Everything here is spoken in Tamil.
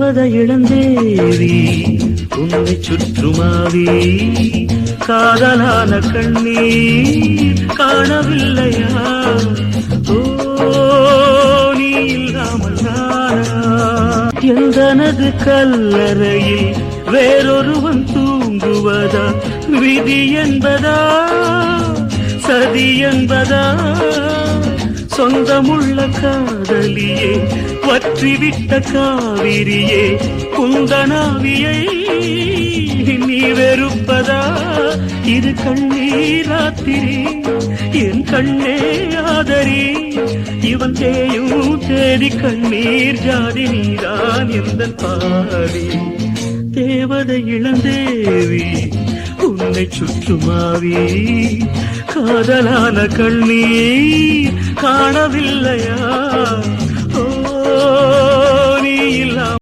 தேவதை இளந்தேவி உன்னை சுற்றுமாவி காதலான கண்ணீர் காணவில்லையா? ஓ நீ இல்லாமல் நானா? எந்தனது கல்லறையில் வேறொருவன் தூங்குவதா? விதி என்பதா சதி என்பதா? சொந்தமுள்ள காதலியே வற்றிவிட்ட காவிரியே குந்தனாவியை நீ வெறுப்பதா? இது கண்ணீராத்திரி என் கண்ணே ஆதரி. இவன் தேயும் தேடி கண்ணீர் ஜாதி நீதான் எந்த பாடி. தேவதை இளந்தேவி உன்னை சுற்றுமாவி காதலான கண்ணீர் காணவில்லையா?